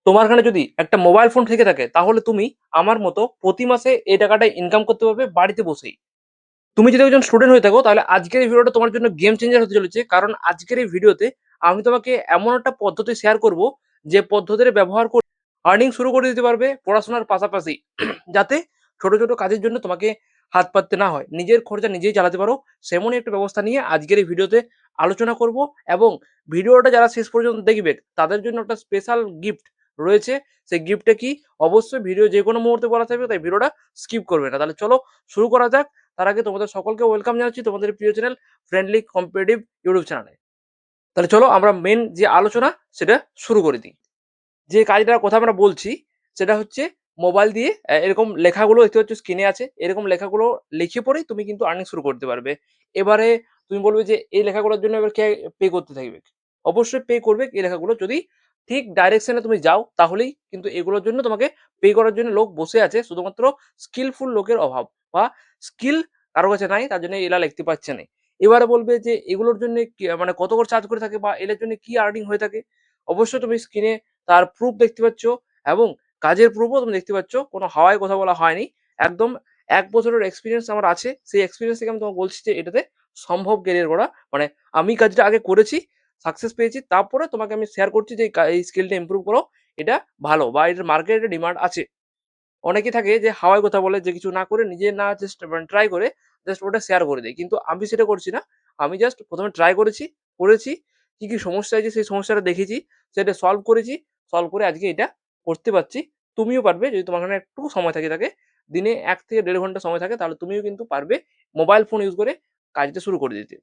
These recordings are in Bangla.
তোমার এখানে যদি একটা মোবাইল ফোন থেকে থাকে তাহলে তুমি আমার মতো প্রতি মাসে এই টাকাটা ইনকাম করতে পারবে বাড়িতে বসেই। তুমি যদি একজন স্টুডেন্ট হয়ে থাকো তাহলে আজকের এই ভিডিওটা তোমার জন্য গেম চেঞ্জার হতে চলেছে। কারণ আজকের এই ভিডিওতে আমি তোমাকে এমন একটা পদ্ধতি শেয়ার করব যে পদ্ধতির ব্যবহার করে আর্নিং শুরু করে দিতে পারবে পড়াশোনার পাশাপাশি। যাতে ছোট ছোট কাজের জন্য তোমাকে হাত পাততে না হয়, নিজের খরচা নিজেই চালাতে পারো। সেমনই একটা ব্যবস্থা নিয়ে আজকের এই ভিডিওতে আলোচনা করব। এবং ভিডিওটা যারা শেষ পর্যন্ত দেখবে তাদের জন্য একটা স্পেশাল গিফট রয়েছে। সেই গিফটটা কি, অবশ্যই ভিডিও যে কোনো মুহূর্তে বলা থাকবে, তাই ভিডিওটা স্কিপ করবে না। তাহলে চলো শুরু করা যাক। তার আগে তোমাদের সকলকে ওয়েলকাম জানাচ্ছি তোমাদের প্রিয় চ্যানেল ফ্রেন্ডলি কম্পিটিটিভ ইউটিউব চ্যানেলে। তাহলে চলো আমরা মেন যে আলোচনা সেটা শুরু করে দিই। যে কাজটার কথা আমরা বলছি সেটা হচ্ছে মোবাইল দিয়ে এরকম লেখাগুলো দেখতে পাচ্ছ স্ক্রিনে আছে, এরকম লেখাগুলো লিখে পড়েই তুমি কিন্তু আর্নিং শুরু করতে পারবে। এবারে তুমি বলবে যে এই লেখাগুলোর জন্য এবার কে পে করতে থাকবে? অবশ্যই পে করবে এই লেখাগুলো যদি ঠিক ডাইরেকশনে তুমি যাও, তাহলেই কিন্তু এগুলোর জন্য তোমাকে পে করার জন্য লোক বসে আছে। শুধুমাত্র স্কিলফুল লোকের অভাব বা স্কিল কারো কাছে নাই, তার জন্য এরা লিখতে পারছে না। এবারে বলবে যে এগুলোর জন্য মানে কত করে চার্জ করে থাকে বা এদের জন্য কি আর্নিং হয়ে থাকে? অবশ্যই তুমি স্ক্রিনে তার প্রুফ দেখতে পাচ্ছ এবং কাজের প্রুফও তুমি দেখতে পাচ্ছ। কোনো হাওয়ায় কথা বলা হয়নি। একদম ১ বছরের এক্সপেরিয়েন্স আমার আছে। সেই এক্সপেরিয়েন্স থেকে আমি তোমাকে বলছি যে এটাতে সম্ভব ক্যারিয়ার গড়া। মানে আমি কাজটা আগে করেছি, সাকসেস পেয়েছি। তারপরে তোমাকে আমি শেয়ার করছি যে এই স্কিলটা ইমপ্রুভ করো। এটা ভালো বা এটার মার্কেটে ডিমান্ড আছে। অনেকে থাকে যে হাওয়ায় কথা বলে, যে কিছু না করে নিজে না জাস্ট মানে ট্রাই করে জাস্ট ওটা শেয়ার করে দেয়। কিন্তু আমি সেটা করছি না। আমি জাস্ট ১ম এ ট্রাই করেছি, করেছি। কি সমস্যা হয়েছে সেই সমস্যাটা দেখেছি, সেটা সলভ করেছি। সলভ করে আজকে এটা করতে পারছি। তুমিও পারবে যদি তোমার কাছে একটু সময় থাকে। দিনে ১ থেকে ১.৫ ঘন্টা সময় থাকে, তাহলে তুমিও কিন্তু পারবে মোবাইল ফোন ইউজ করে কাজটা শুরু করে দিতে।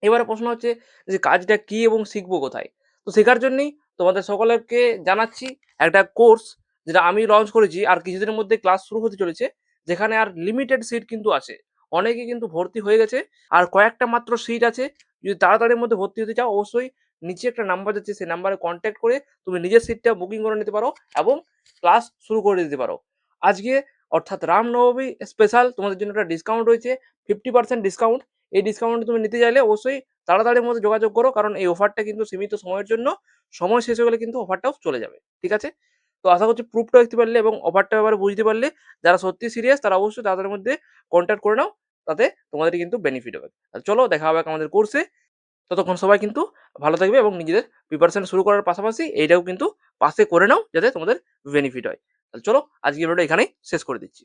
এবারে প্রশ্ন হচ্ছে যে কাজটা কি এবং শিখবো কোথায়? তো শেখার জন্যই তোমাদের সকলেরকে জানাচ্ছি একটা কোর্স যেটা আমি লঞ্চ করেছি। আর কিছুদিনের মধ্যে ক্লাস শুরু হতে চলেছে। যেখানে আর লিমিটেড সিট কিন্তু আছে। অনেকে কিন্তু ভর্তি হয়ে গেছে। আর কয়েকটা মাত্র সিট আছে। যদি তাড়াতাড়ির মধ্যে ভর্তি হতে চাও, অবশ্যই নিচে একটা নাম্বার যাচ্ছে, সেই নাম্বারে কনট্যাক্ট করে তুমি নিজের সিটটা বুকিং করে নিতে পারো এবং ক্লাস শুরু করে দিতে পারো। আজকে অর্থাৎ রামনবমী স্পেশাল তোমাদের জন্য একটা ডিসকাউন্ট রয়েছে, 50% ডিসকাউন্ট। এই ডিসকাউন্ট তুমি নিতে চাইলে অবশ্যই তাড়াতাড়ির মধ্যে যোগাযোগ করো। কারণ এই অফারটা কিন্তু সীমিত সময়ের জন্য। সময় শেষ হয়ে গেলে কিন্তু অফারটাও চলে যাবে। ঠিক আছে? তো আশা করছি প্রুফটা দেখতে পারলে এবং অফারটার ব্যাপারে বুঝতে পারলে। যারা সত্যিই সিরিয়াস তারা অবশ্যই তাদের মধ্যে কনট্যাক্ট করে নাও। তাতে তোমাদের কিন্তু বেনিফিট হবে। চলো দেখা হবে আমাদের কোর্সে। ততক্ষণ সবাই কিন্তু ভালো থাকবে এবং নিজেদের প্রিপারেশন শুরু করার পাশাপাশি এইটাও কিন্তু পাশে করে নাও যাতে তোমাদের বেনিফিট হয়। চলো আজকের ভিডিওটা এখানেই শেষ করে দিচ্ছি।